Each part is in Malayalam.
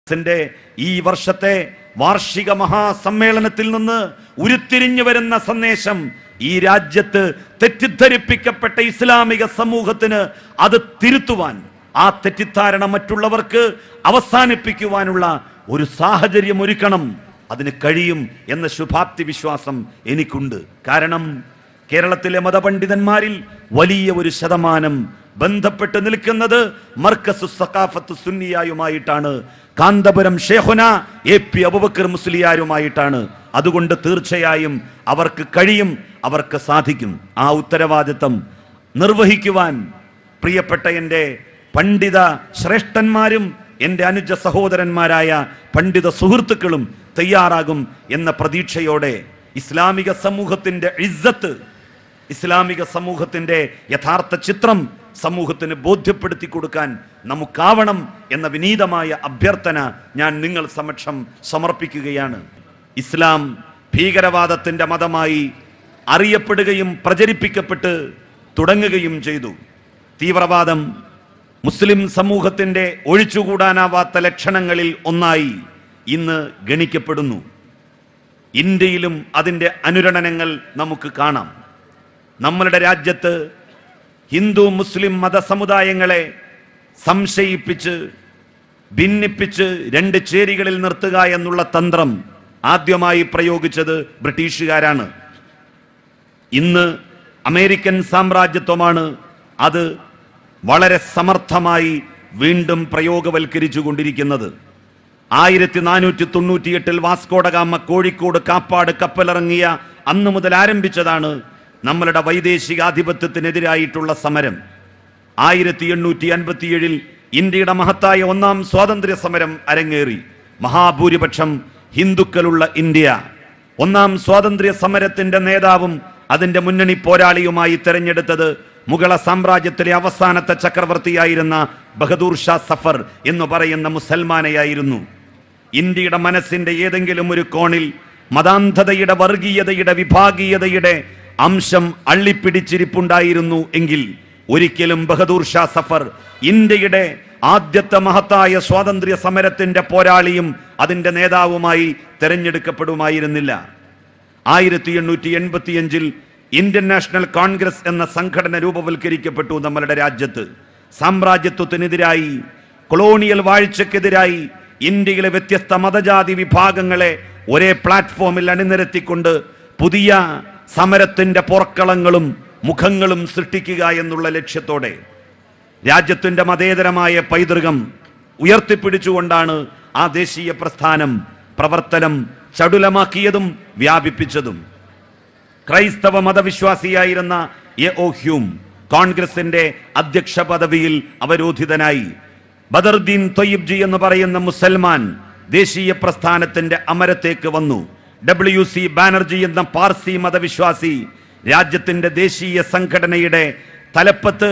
ഈ വർഷത്തെ വാർഷിക മഹാസമ്മേളനത്തിൽ നിന്ന് ഉരുത്തിരിഞ്ഞു വരുന്ന സന്ദേശം ഈ രാജ്യത്ത് തെറ്റിദ്ധരിപ്പിക്കപ്പെട്ട ഇസ്ലാമിക സമൂഹത്തിന് അത് തിരുത്തുവാൻ, ആ തെറ്റിദ്ധാരണ മറ്റുള്ളവർക്ക് അവസാനിപ്പിക്കുവാനുള്ള ഒരു സാഹചര്യം ഒരുക്കണം. അതിന് കഴിയും എന്ന ശുഭാപ്തി വിശ്വാസം എനിക്കുണ്ട്. കാരണം കേരളത്തിലെ മതപണ്ഡിതന്മാരിൽ വലിയ ഒരു ശതമാനം ബന്ധപ്പെട്ട് നിൽക്കുന്നത് മർക്കസു സഖാഫത്ത് സുന്നിയായുമായിട്ടാണ്, കാന്തപുരം ഷേഖുന എ.പി. അബൂബക്കർ മുസ്ലിയാരുമായിട്ടാണ്. അതുകൊണ്ട് തീർച്ചയായും അവർക്ക് കഴിയും, അവർക്ക് സാധിക്കും. ആ ഉത്തരവാദിത്തം നിർവഹിക്കുവാൻ പ്രിയപ്പെട്ട എൻ്റെ പണ്ഡിത ശ്രേഷ്ഠന്മാരും എൻ്റെ അനുജ സഹോദരന്മാരായ പണ്ഡിത സുഹൃത്തുക്കളും തയ്യാറാകും എന്ന പ്രതീക്ഷയോടെ ഇസ്ലാമിക സമൂഹത്തിൻ്റെ ഇസ്സത്ത്, ഇസ്ലാമിക സമൂഹത്തിൻ്റെ യഥാർത്ഥ ചിത്രം സമൂഹത്തിന് ബോധ്യപ്പെടുത്തി കൊടുക്കാൻ നമുക്കാവണം എന്ന വിനീതമായ അഭ്യർത്ഥന ഞാൻ നിങ്ങൾ സമക്ഷം സമർപ്പിക്കുകയാണ്. ഇസ്ലാം ഭീകരവാദത്തിൻ്റെ മതമായി അറിയപ്പെടുകയും പ്രചരിപ്പിക്കപ്പെട്ട് തുടങ്ങുകയും ചെയ്തു. തീവ്രവാദം മുസ്ലിം സമൂഹത്തിൻ്റെ ഒഴിച്ചുകൂടാനാവാത്ത ലക്ഷണങ്ങളിൽ ഒന്നായി ഇന്ന് ഗണിക്കപ്പെടുന്നു. ഇന്ത്യയിലും അതിൻ്റെ അനുരണനങ്ങൾ നമുക്ക് കാണാം. നമ്മളുടെ രാജ്യത്ത് ഹിന്ദു മുസ്ലിം മതസമുദായങ്ങളെ സംശയിപ്പിച്ച് ഭിന്നിപ്പിച്ച് രണ്ട് ചേരികളിൽ നിർത്തുക എന്നുള്ള തന്ത്രം ആദ്യമായി പ്രയോഗിച്ചത് ബ്രിട്ടീഷുകാരാണ്. ഇന്ന് അമേരിക്കൻ സാമ്രാജ്യത്വമാണ് അത് വളരെ സമർത്ഥമായി വീണ്ടും പ്രയോഗവൽക്കരിച്ചു കൊണ്ടിരിക്കുന്നത്. 1498 വാസ്കോഡഗാമ കോഴിക്കോട് കാപ്പാട് കപ്പലിറങ്ങിയ അന്നു മുതൽ ആരംഭിച്ചതാണ് നമ്മളുടെ വൈദേശികാധിപത്യത്തിനെതിരായിട്ടുള്ള സമരം. 1857 ഇന്ത്യയുടെ മഹത്തായ ഒന്നാം സ്വാതന്ത്ര്യ സമരം അരങ്ങേറി. മഹാഭൂരിപക്ഷം ഹിന്ദുക്കളുള്ള ഇന്ത്യ ഒന്നാം സ്വാതന്ത്ര്യ സമരത്തിന്റെ നേതാവും അതിന്റെ മുന്നണി പോരാളിയുമായി തെരഞ്ഞെടുത്തത് മുഗള സാമ്രാജ്യത്തിലെ അവസാനത്തെ ചക്രവർത്തിയായിരുന്ന ബഹദൂർ ഷാ സഫർ എന്ന് പറയുന്ന മുസൽമാനെയായിരുന്നു. ഇന്ത്യയുടെ മനസ്സിന്റെ ഏതെങ്കിലും ഒരു കോണിൽ മതാന്ധതയുടെ, വർഗീയതയുടെ, വിഭാഗീയതയുടെ അംശം അള്ളിപ്പിടിച്ചിരിപ്പുണ്ടായിരുന്നു എങ്കിൽ ഒരിക്കലും ബഹദൂർ ഷാ സഫർ ഇന്ത്യയുടെ ആദ്യത്തെ മഹത്തായ സ്വാതന്ത്ര്യ സമരത്തിന്റെ പോരാളിയും അതിന്റെ നേതാവുമായി തെരഞ്ഞെടുക്കപ്പെടുമായിരുന്നില്ല. 1885 ഇന്ത്യൻ നാഷണൽ കോൺഗ്രസ് എന്ന സംഘടന രൂപവൽക്കരിക്കപ്പെട്ടു നമ്മളുടെ രാജ്യത്ത്. സാമ്രാജ്യത്വത്തിനെതിരായി, കൊളോണിയൽ വാഴ്ചക്കെതിരായി ഇന്ത്യയിലെ വ്യത്യസ്ത മതജാതി വിഭാഗങ്ങളെ ഒരേ പ്ലാറ്റ്ഫോമിൽ അണിനിരത്തിക്കൊണ്ട് പുതിയ സമരത്തിന്റെ പോർക്കളങ്ങളും മുഖങ്ങളും സൃഷ്ടിക്കുക എന്നുള്ള ലക്ഷ്യത്തോടെ രാജ്യത്തിന്റെ മതേതരമായ പൈതൃകം ഉയർത്തിപ്പിടിച്ചുകൊണ്ടാണ് ആ ദേശീയ പ്രസ്ഥാനം പ്രവർത്തനം ചടുലമാക്കിയതും വ്യാപിപ്പിച്ചതും. ക്രൈസ്തവ മതവിശ്വാസിയായിരുന്ന എ.ഒ. ഹ്യൂം കോൺഗ്രസിന്റെ അധ്യക്ഷ പദവിയിൽ അവരോധിതനായി. ബദറുദ്ദീൻ ത്വയ്യിബ്ജി എന്ന് പറയുന്ന മുസൽമാൻ ദേശീയ പ്രസ്ഥാനത്തിന്റെ അമരത്തേക്ക് വന്നു. W.C. ബാനർജി എന്ന പാർസി മതവിശ്വാസി രാജ്യത്തിന്റെ ദേശീയ സംഘടനയുടെ തലപ്പത്ത്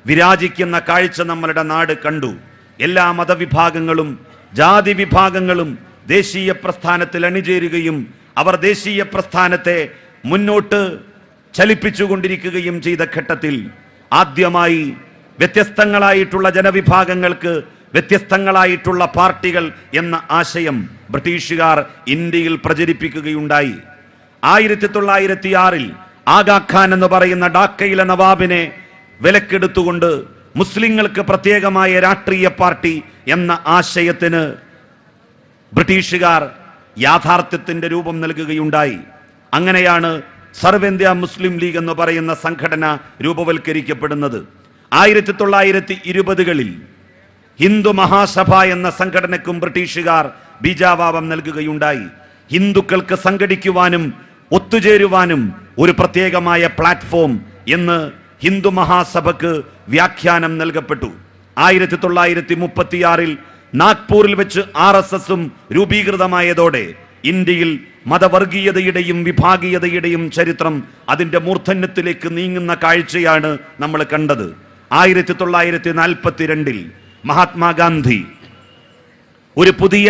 വിരാജിക്കുന്ന കാഴ്ച നമ്മളുടെ നാട് കണ്ടു. എല്ലാ മതവിഭാഗങ്ങളും ജാതി വിഭാഗങ്ങളും ദേശീയ പ്രസ്ഥാനത്തിൽ അണിചേരുകയും അവർ ദേശീയ പ്രസ്ഥാനത്തെ മുന്നോട്ട് ചലിപ്പിച്ചുകൊണ്ടിരിക്കുകയും ചെയ്ത ഘട്ടത്തിൽ ആദ്യമായി വ്യത്യസ്തങ്ങളായിട്ടുള്ള ജനവിഭാഗങ്ങൾക്ക് വ്യത്യസ്തങ്ങളായിട്ടുള്ള പാർട്ടികൾ എന്ന ആശയം ബ്രിട്ടീഷുകാർ ഇന്ത്യയിൽ പ്രചരിപ്പിക്കുകയുണ്ടായി. 1906 ആഗാഖാൻ എന്ന് പറയുന്ന ഡാക്കയിലെ നവാബിനെ വിലക്കെടുത്തുകൊണ്ട് മുസ്ലിങ്ങൾക്ക് പ്രത്യേകമായ രാഷ്ട്രീയ പാർട്ടി എന്ന ആശയത്തിന് ബ്രിട്ടീഷുകാർ യാഥാർത്ഥ്യത്തിന്റെ രൂപം നൽകുകയുണ്ടായി. അങ്ങനെയാണ് സർവേന്ത്യ മുസ്ലിം ലീഗ് എന്ന് പറയുന്ന സംഘടന രൂപവൽക്കരിക്കപ്പെടുന്നത്. 1920കളിൽ ഹിന്ദു മഹാസഭ എന്ന സംഘടനയ്ക്കും ബ്രിട്ടീഷുകാർ ബീജാവാപം നൽകുകയുണ്ടായി. ഹിന്ദുക്കൾക്ക് സംഘടിക്കുവാനും ഒത്തുചേരുവാനും ഒരു പ്രത്യേകമായ പ്ലാറ്റ്ഫോം എന്ന് ഹിന്ദു മഹാസഭയ്ക്ക് വ്യാഖ്യാനം നൽകപ്പെട്ടു. 1936 നാഗ്പൂരിൽ വെച്ച് RSSഉം രൂപീകൃതമായതോടെ ഇന്ത്യയിൽ മതവർഗീയതയുടെയും വിഭാഗീയതയുടെയും ചരിത്രം അതിന്റെ മൂർധന്യത്തിലേക്ക് നീങ്ങുന്ന കാഴ്ചയാണ് നമ്മൾ കണ്ടത്. 1942 മഹാത്മാഗാന്ധി ഒരു പുതിയ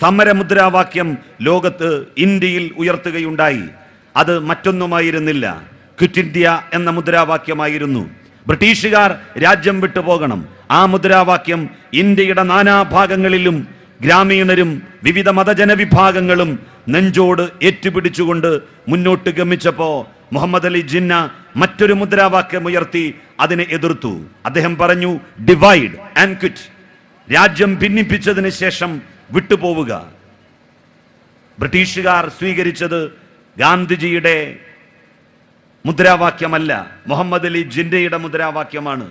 സമരമുദ്രാവാക്യം ലോകത്ത് ഇന്ത്യയിൽ ഉയർത്തുകയുണ്ടായി. അത് മറ്റൊന്നുമായിരുന്നില്ല, ക്വിറ്റ് ഇന്ത്യ എന്ന മുദ്രാവാക്യമായിരുന്നു. ബ്രിട്ടീഷുകാർ രാജ്യം വിട്ടുപോകണം. ആ മുദ്രാവാക്യം ഇന്ത്യയുടെ നാനാഭാഗങ്ങളിലും ഗ്രാമീണരും വിവിധ മതജനവിഭാഗങ്ങളും നെഞ്ചോട് ഏറ്റുപിടിച്ചുകൊണ്ട് മുന്നോട്ട് ഗമിച്ചപ്പോ മുഹമ്മദ് അലി ജിന്ന മറ്റൊരു മുദ്രാവാക്യം ഉയർത്തി അതിനെ എതിർത്തു. അദ്ദേഹം പറഞ്ഞു, ഡിവൈഡ് ആൻഡ് ക്വിറ്റ്. രാജ്യം ഭിന്നിപ്പിച്ചതിന് ശേഷം വിട്ടുപോവുക. ബ്രിട്ടീഷുകാർ സ്വീകരിച്ചത് ഗാന്ധിജിയുടെ മുദ്രാവാക്യമല്ല, മുഹമ്മദ് അലി ജിന്നയുടെ മുദ്രാവാക്യമാണ്.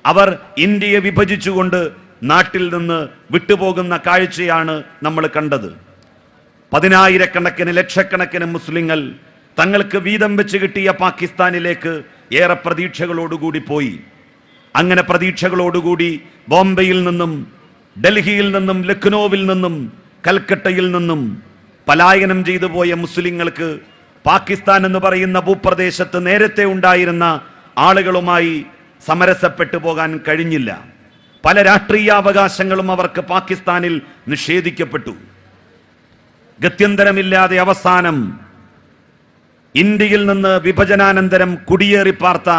അവർ ഇന്ത്യയെ വിഭജിച്ചുകൊണ്ട് നാട്ടിൽ നിന്ന് വിട്ടുപോകുന്ന കാഴ്ചയാണ് നമ്മൾ കണ്ടത്. പതിനായിരക്കണക്കിന് ലക്ഷക്കണക്കിന് മുസ്ലിങ്ങൾ തങ്ങൾക്ക് വീതം വെച്ച് കിട്ടിയ പാകിസ്ഥാനിലേക്ക് ഏറെ പ്രതീക്ഷകളോടുകൂടി പോയി. അങ്ങനെ പ്രതീക്ഷകളോടുകൂടി ബോംബെയിൽ നിന്നും, ഡൽഹിയിൽ നിന്നും, ലക്നൌവിൽ നിന്നും, കൽക്കട്ടയിൽ നിന്നും പലായനം ചെയ്തു പോയ മുസ്ലിങ്ങൾക്ക് പാകിസ്ഥാൻ എന്ന് പറയുന്ന ഭൂപ്രദേശത്ത് നേരത്തെ ഉണ്ടായിരുന്ന ആളുകളുമായി സമരസപ്പെട്ടു പോകാൻ കഴിഞ്ഞില്ല. പല രാഷ്ട്രീയാവകാശങ്ങളും അവർക്ക് പാകിസ്ഥാനിൽ നിഷേധിക്കപ്പെട്ടു. ഗത്യന്തരമില്ലാതെ അവസാനം ഇന്ത്യയിൽ നിന്ന് വിഭജനാനന്തരം കുടിയേറി പാർത്ത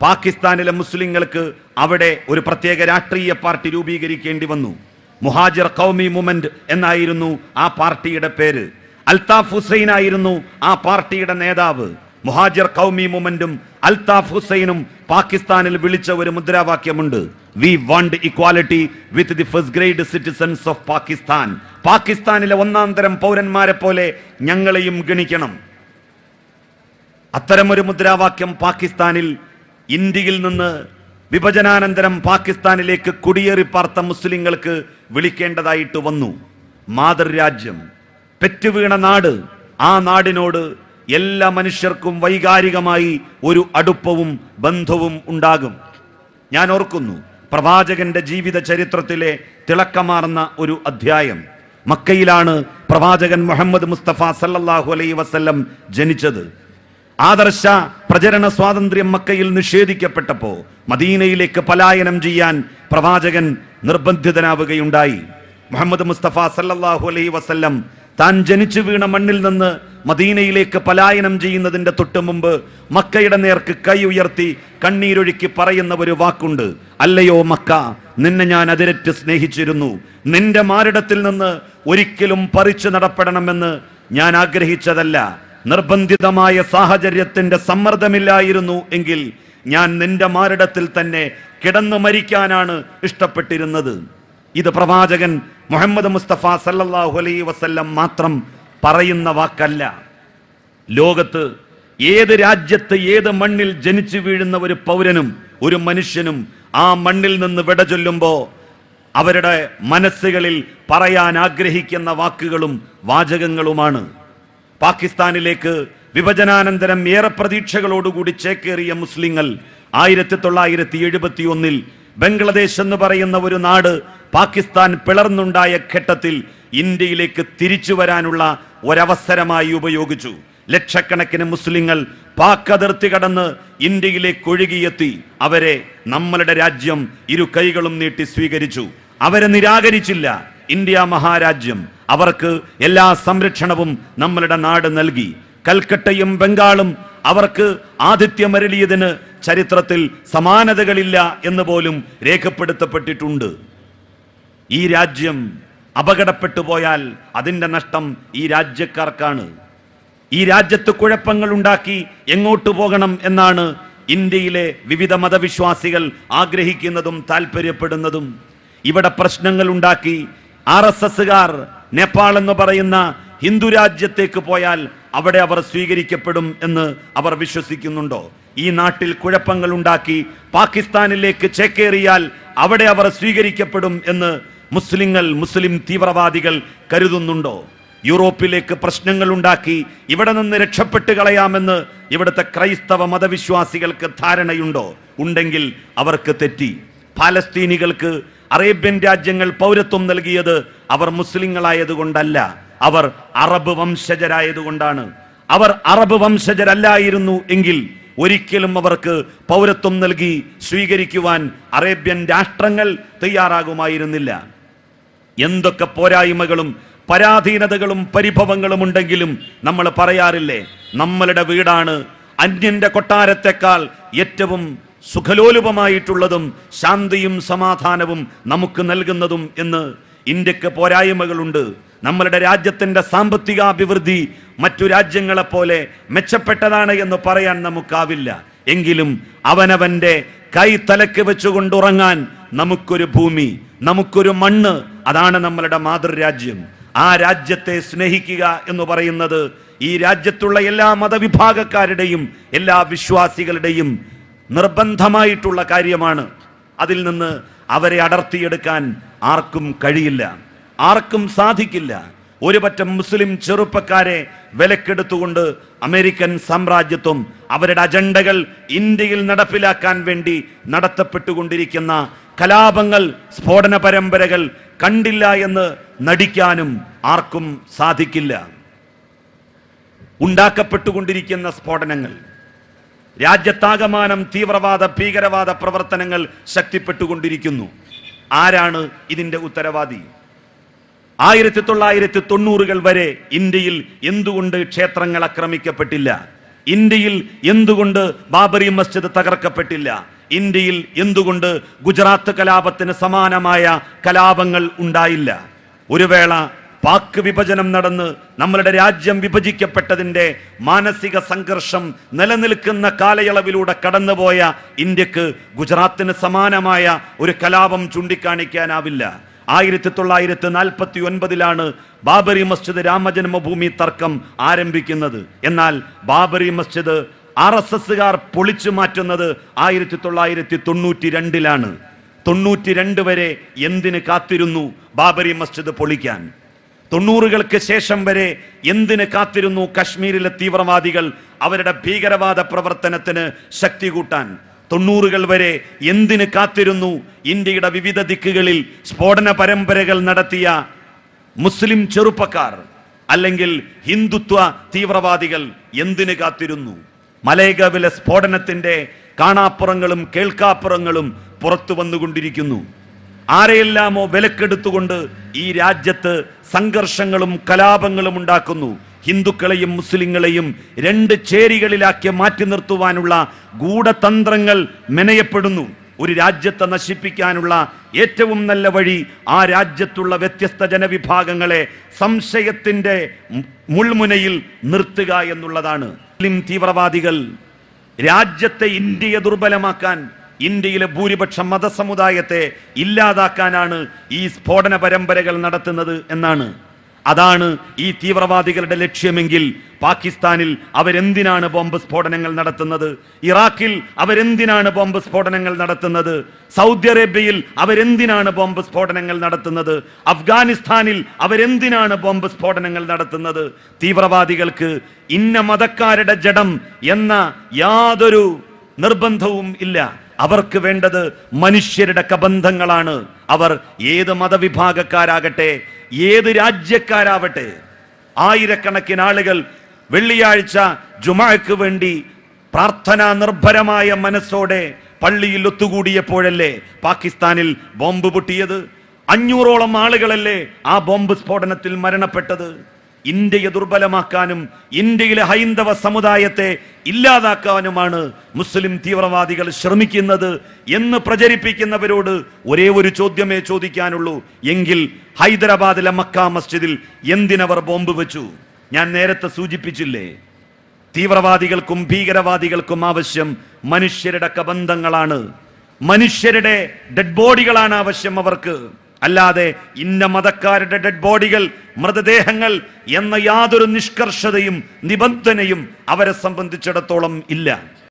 പാകിസ്ഥാനിലെ മുസ്ലിങ്ങൾക്ക് അവിടെ ഒരു പ്രത്യേക രാഷ്ട്രീയ പാർട്ടി രൂപീകരിക്കേണ്ടി വന്നു. മുഹാജിർ ഖൗമി മൂവ്മെന്റ് എന്നായിരുന്നു ആ പാർട്ടിയുടെ പേര്. അൽതാഫ് ഹുസൈൻ ആയിരുന്നു ആ പാർട്ടിയുടെ നേതാവ്. മുഹാജിർ ഖൗമി മൂവ്മെന്റും അൽതാഫ് ഹുസൈനും പാകിസ്ഥാനിൽ വിളിച്ച ഒരു മുദ്രാവാക്യമുണ്ട്, we want equality with the first grade citizens of Pakistan. പാകിസ്ഥാനിലെ ഒന്നാം തരം പൗരന്മാരെ പോലെ ഞങ്ങളെയും ഗണിക്കണം. അത്തരമൊരു മുദ്രാവാക്യം പാകിസ്ഥാനിൽ, ഇന്ത്യയിൽ നിന്ന് വിഭജനാനന്തരം പാകിസ്ഥാനിലേക്ക് കുടിയേറി പാർത്ത മുസ്ലിങ്ങൾക്ക് വിളിക്കേണ്ടതായിട്ട് വന്നു. മാതൃരാജ്യം, പെറ്റുവീണ നാട്, ആ നാടിനോട് എല്ലാ മനുഷ്യർക്കും വൈകാരികമായി ഒരു അടുപ്പവും ബന്ധവും ഉണ്ടാകും. ഞാൻ ഓർക്കുന്നു, പ്രവാചകന്റെ ജീവിത ചരിത്രത്തിലെ തിളക്കമാർന്ന ഒരു അധ്യായം. മക്കയിലാണ് പ്രവാചകൻ മുഹമ്മദ് മുസ്തഫ സല്ലല്ലാഹു അലൈഹി വസല്ലം ജനിച്ചത്. ആദർശ പ്രചരണ സ്വാതന്ത്ര്യം മക്കയിൽ നിഷേധിക്കപ്പെട്ടപ്പോ മദീനയിലേക്ക് പലായനം ചെയ്യാൻ പ്രവാചകൻ നിർബന്ധിതനാവുകയുണ്ടായി. മുഹമ്മദ് മുസ്തഫ സല്ലല്ലാഹു അലൈഹി വസല്ലം താൻ ജനിച്ചു വീണ മണ്ണിൽ നിന്ന് മദീനയിലേക്ക് പലായനം ചെയ്യുന്നതിന്റെ തൊട്ടു മുമ്പ് മക്കയുടെ നേർക്ക് കൈ ഉയർത്തി കണ്ണീരൊഴുക്കി പറയുന്ന ഒരു വാക്കുണ്ട്, അല്ലയോ മക്ക, നിന്നെ ഞാൻ അതിരറ്റ് സ്നേഹിച്ചിരുന്നു. നിന്റെ മാറിടത്തിൽ നിന്ന് ഒരിക്കലും പറിച്ചു നടപ്പെടണമെന്ന് ഞാൻ ആഗ്രഹിച്ചതല്ല. നിർബന്ധിതമായ സാഹചര്യത്തിന്റെ സമ്മർദ്ദമില്ലായിരുന്നു എങ്കിൽ ഞാൻ നിന്റെ മാറിടത്തിൽ തന്നെ കിടന്നു മരിക്കാനാണ് ഇഷ്ടപ്പെട്ടിരുന്നത്. ഇത് പ്രവാചകൻ മുഹമ്മദ് മുസ്തഫ സല്ലല്ലാഹു അലൈഹി വസല്ലം മാത്രം പറയുന്ന വാക്കല്ല. ലോകത്ത് ഏത് രാജ്യത്ത് ഏത് മണ്ണിൽ ജനിച്ചു വീഴുന്ന ഒരു പൗരനും ഒരു മനുഷ്യനും ആ മണ്ണിൽ നിന്ന് വിട ചൊല്ലുമ്പോ അവരുടെ മനസ്സുകളിൽ പറയാൻ ആഗ്രഹിക്കുന്ന വാക്കുകളും വാചകങ്ങളുമാണ്. പാകിസ്ഥാനിലേക്ക് വിഭജനാനന്തരം ഏറെ പ്രതീക്ഷകളോടുകൂടി ചേക്കേറിയ മുസ്ലിങ്ങൾ 1971 ബംഗ്ലാദേശ് എന്ന് പറയുന്ന ഒരു നാട് പാകിസ്ഥാൻ പിളർന്നുണ്ടായ ഘട്ടത്തിൽ ഇന്ത്യയിലേക്ക് തിരിച്ചു വരാനുള്ള ഒരവസരമായി ഉപയോഗിച്ചു. ലക്ഷക്കണക്കിന് മുസ്ലിങ്ങൾ പാക് അതിർത്തി കടന്ന് ഇന്ത്യയിലേക്ക് ഒഴുകിയെത്തി. അവരെ നമ്മളുടെ രാജ്യം ഇരു കൈകളും നീട്ടി സ്വീകരിച്ചു. അവരെ നിരാകരിച്ചില്ല. ഇന്ത്യ മഹാരാജ്യം അവർക്ക് എല്ലാ സംരക്ഷണവും നമ്മളുടെ നാട് നൽകി. കൽക്കട്ടയും ബംഗാളും അവർക്ക് ആതിഥ്യമരുളിയതിന് ചരിത്രത്തിൽ സമാനതകളില്ല എന്ന് പോലും രേഖപ്പെടുത്തപ്പെട്ടിട്ടുണ്ട്. ഈ രാജ്യം അപകടപ്പെട്ടു പോയാൽ അതിൻ്റെ നഷ്ടം ഈ രാജ്യക്കാർക്കാണ്. ഈ രാജ്യത്ത് കുഴപ്പങ്ങൾ ഉണ്ടാക്കി എങ്ങോട്ട് പോകണം എന്നാണ് ഇന്ത്യയിലെ വിവിധ മതവിശ്വാസികൾ ആഗ്രഹിക്കുന്നതും താല്പര്യപ്പെടുന്നതും. ഇവിടെ പ്രശ്നങ്ങൾ ഉണ്ടാക്കി RSSകാർ നേപ്പാൾ എന്ന് പറയുന്ന ഹിന്ദു രാജ്യത്തേക്ക് പോയാൽ അവിടെ അവർ സ്വീകരിക്കപ്പെടും എന്ന് അവർ വിശ്വസിക്കുന്നുണ്ടോ? ഈ നാട്ടിൽ കുഴപ്പങ്ങൾ ഉണ്ടാക്കി പാകിസ്ഥാനിലേക്ക് ചേക്കേറിയാൽ അവിടെ അവർ സ്വീകരിക്കപ്പെടും എന്ന് മുസ്ലിം തീവ്രവാദികൾ കരുതുന്നുണ്ടോ? യൂറോപ്പിലേക്ക് പ്രശ്നങ്ങൾ ഉണ്ടാക്കി ഇവിടെ നിന്ന് രക്ഷപ്പെട്ട് കളയാമെന്ന് ഇവിടുത്തെ ക്രൈസ്തവ മതവിശ്വാസികൾക്ക് ധാരണയുണ്ടോ? ഉണ്ടെങ്കിൽ അവർക്ക് തെറ്റി. പാലസ്തീനികൾക്ക് അറേബ്യൻ രാജ്യങ്ങൾ പൗരത്വം നൽകിയത് അവർ മുസ്ലിങ്ങളായതുകൊണ്ടല്ല, അവർ അറബ് വംശജരായതുകൊണ്ടാണ്. അവർ അറബ് വംശജരല്ലായിരുന്നു എങ്കിൽ ഒരിക്കലും അവർക്ക് പൗരത്വം നൽകി സ്വീകരിക്കുവാൻ അറേബ്യൻ രാഷ്ട്രങ്ങൾ തയ്യാറാകുമായിരുന്നില്ല. എന്തൊക്കെ പോരായ്മകളും പരാധീനതകളും പരിഭവങ്ങളും ഉണ്ടെങ്കിലും നമ്മൾ പറയാറില്ലേ, നമ്മളുടെ വീടാണ് അന്യന്റെ കൊട്ടാരത്തെക്കാൾ ഏറ്റവും സുഖലോലുപമായിട്ടുള്ളതും ശാന്തിയും സമാധാനവും നമുക്ക് നൽകുന്നതും എന്ന്. ഇന്ത്യക്ക് പോരായ്മകളുണ്ട്. നമ്മളുടെ രാജ്യത്തിന്റെ സാമ്പത്തികാഭിവൃദ്ധി മറ്റു രാജ്യങ്ങളെപ്പോലെ മെച്ചപ്പെട്ടതാണ് എന്ന് പറയാൻ നമുക്കാവില്ല. എങ്കിലും അവനവന്റെ കൈ തലക്ക് വെച്ചുകൊണ്ടുറങ്ങാൻ നമുക്കൊരു ഭൂമി, നമുക്കൊരു മണ്ണ്, അതാണ് നമ്മളുടെ മാതൃരാജ്യം. ആ രാജ്യത്തെ സ്നേഹിക്കുക എന്ന് പറയുന്നത് ഈ രാജ്യത്തുള്ള എല്ലാ മതവിഭാഗക്കാരുടെയും എല്ലാ വിശ്വാസികളുടെയും നിർബന്ധമായിട്ടുള്ള കാര്യമാണ്. അതിൽ നിന്ന് അവരെ അടർത്തിയെടുക്കാൻ ആർക്കും കഴിയില്ല, ആർക്കും സാധിക്കില്ല. ഒരു പറ്റം മുസ്ലിം ചെറുപ്പക്കാരെ വിലക്കെടുത്തുകൊണ്ട് അമേരിക്കൻ സാമ്രാജ്യത്വം അവരുടെ അജണ്ടകൾ ഇന്ത്യയിൽ നടപ്പിലാക്കാൻ വേണ്ടി നടത്തപ്പെട്ടുകൊണ്ടിരിക്കുന്ന കലാപങ്ങൾ, സ്ഫോടന പരമ്പരകൾ കണ്ടില്ല എന്ന് നടിക്കാനും ആർക്കും സാധിക്കില്ല. ഉണ്ടാക്കപ്പെട്ടുകൊണ്ടിരിക്കുന്ന സ്ഫോടനങ്ങൾ, രാജ്യത്താകമാനം തീവ്രവാദ ഭീകരവാദ പ്രവർത്തനങ്ങൾ ശക്തിപ്പെട്ടുകൊണ്ടിരിക്കുന്നു. ആരാണ് ഇതിന്റെ ഉത്തരവാദി? 1990-കൾ വരെ ഇന്ത്യയിൽ എന്തുകൊണ്ട് ക്ഷേത്രങ്ങൾ ആക്രമിക്കപ്പെട്ടില്ല? ഇന്ത്യയിൽ എന്തുകൊണ്ട് ബാബറി മസ്ജിദ് തകർക്കപ്പെട്ടില്ല? ഇന്ത്യയിൽ എന്തുകൊണ്ട് ഗുജറാത്ത് കലാപത്തിന് സമാനമായ കലാപങ്ങൾ ഉണ്ടായില്ല? ഒരു വേള പാക് വിഭജനം നടന്ന് നമ്മളുടെ രാജ്യം വിഭജിക്കപ്പെട്ടതിന്റെ മാനസിക സംഘർഷം നിലനിൽക്കുന്ന കാലയളവിലൂടെ കടന്നുപോയ ഇന്ത്യക്ക് ഗുജറാത്തിന് സമാനമായ ഒരു കലാപം ചൂണ്ടിക്കാണിക്കാനാവില്ല. 1949-ലാണ് ബാബറി മസ്ജിദ് രാമജന്മഭൂമി തർക്കം ആരംഭിക്കുന്നത്. എന്നാൽ ബാബറി മസ്ജിദ് RSSകാർ പൊളിച്ചു മാറ്റുന്നത് 1992-ലാണ്. 92 വരെ എന്തിന് കാത്തിരുന്നു ബാബറി മസ്ജിദ് പൊളിക്കാൻ? 90-കൾക്ക് ശേഷം വരെ എന്തിന് കാത്തിരുന്നു കശ്മീരിലെ തീവ്രവാദികൾ അവരുടെ ഭീകരവാദ പ്രവർത്തനത്തിന് ശക്തി കൂട്ടാൻ? 90-കൾ വരെ എന്തിന് കാത്തിരുന്നു ഇന്ത്യയുടെ വിവിധ ദിക്കുകളിൽ സ്ഫോടന പരമ്പരകൾ നടത്തിയ മുസ്ലിം ചെറുപ്പക്കാർ അല്ലെങ്കിൽ ഹിന്ദുത്വ തീവ്രവാദികൾ? എന്തിന് കാത്തിരുന്നു? മലേഗാവിലെ സ്ഫോടനത്തിന്റെ കാണാപ്പുറങ്ങളും കേൾക്കാപ്പുറങ്ങളും പുറത്തു വന്നുകൊണ്ടിരിക്കുന്നു. ആരെയെല്ലാമോ വിലക്കെടുത്തുകൊണ്ട് ഈ രാജ്യത്ത് സംഘർഷങ്ങളും കലാപങ്ങളും ഉണ്ടാക്കുന്നു. ഹിന്ദുക്കളെയും മുസ്ലിങ്ങളെയും രണ്ട് ചേരികളിലാക്കി മാറ്റി നിർത്തുവാനുള്ള ഗൂഢതന്ത്രങ്ങൾ മെനയപ്പെടുന്നു. ഒരു രാജ്യത്തെ നശിപ്പിക്കാനുള്ള ഏറ്റവും നല്ല വഴി ആ രാജ്യത്തുള്ള വ്യത്യസ്ത ജനവിഭാഗങ്ങളെ സംശയത്തിന്റെ മുൾമുനയിൽ നിർത്തുക എന്നുള്ളതാണ്. മുസ്ലിം തീവ്രവാദികൾ രാജ്യത്തെ ഇന്ത്യയെ ദുർബലമാക്കാൻ, ഇന്ത്യയിലെ ഭൂരിപക്ഷ മതസമുദായത്തെ ഇല്ലാതാക്കാനാണ് ഈ സ്ഫോടന പരമ്പരകൾ നടത്തുന്നത് എന്നാണ്. അതാണ് ഈ തീവ്രവാദികളുടെ ലക്ഷ്യമെങ്കിൽ പാകിസ്ഥാനിൽ അവരെന്തിനാണ് ബോംബ് സ്ഫോടനങ്ങൾ നടത്തുന്നത്? ഇറാഖിൽ അവരെന്തിനാണ് ബോംബ് സ്ഫോടനങ്ങൾ നടത്തുന്നത്? സൗദി അറേബ്യയിൽ അവരെന്തിനാണ് ബോംബ് സ്ഫോടനങ്ങൾ നടത്തുന്നത്? അഫ്ഗാനിസ്ഥാനിൽ അവരെന്തിനാണ് ബോംബ് സ്ഫോടനങ്ങൾ നടത്തുന്നത്? തീവ്രവാദികൾക്ക് ഇന്ന മതക്കാരുടെ ജഡം എന്ന യാതൊരു നിർബന്ധവും ഇല്ല. അവർക്ക് വേണ്ടത് മനുഷ്യരുടെ കബന്ധങ്ങളാണ്. അവർ ഏത് മതവിഭാഗക്കാരാകട്ടെ, ഏത് രാജ്യക്കാരാവട്ടെ. ആയിരക്കണക്കിന് ആളുകൾ വെള്ളിയാഴ്ച ജുമാക്ക് വേണ്ടി പ്രാർത്ഥനാ നിർഭരമായ മനസ്സോടെ പള്ളിയിൽ ഒത്തുകൂടിയപ്പോഴല്ലേ പാകിസ്ഥാനിൽ ബോംബ് പൊട്ടിയത്? 500ഓളം ആളുകളല്ലേ ആ ബോംബ് സ്ഫോടനത്തിൽ മരണപ്പെട്ടത്? ഇന്ത്യയെ ദുർബലമാക്കാനും ഇന്ത്യയിലെ ഹൈന്ദവ സമുദായത്തെ ഇല്ലാതാക്കാനുമാണ് മുസ്ലിം തീവ്രവാദികൾ ശ്രമിക്കുന്നത് എന്ന് പ്രചരിപ്പിക്കുന്നവരോട് ഒരേ ഒരു ചോദ്യമേ ചോദിക്കാനുള്ളൂ. എങ്കിൽ ഹൈദരാബാദിലെ മക്ക മസ്ജിദിൽ എന്തിനവർ ബോംബ് വെച്ചു? ഞാൻ നേരത്തെ സൂചിപ്പിച്ചില്ലേ, തീവ്രവാദികൾക്കും ഭീകരവാദികൾക്കും ആവശ്യം മനുഷ്യരുടെ കബന്ധങ്ങളാണ്, മനുഷ്യരുടെ ഡെഡ് ബോഡികളാണ് ആവശ്യം അവർക്ക്. അല്ലാതെ ഇന്ന മതക്കാരുടെ ഡെഡ് ബോഡികൾ, മൃതദേഹങ്ങൾ എന്ന യാതൊരു നിഷ്കർഷതയും നിബന്ധനയും അവരെ സംബന്ധിച്ചിടത്തോളം ഇല്ല.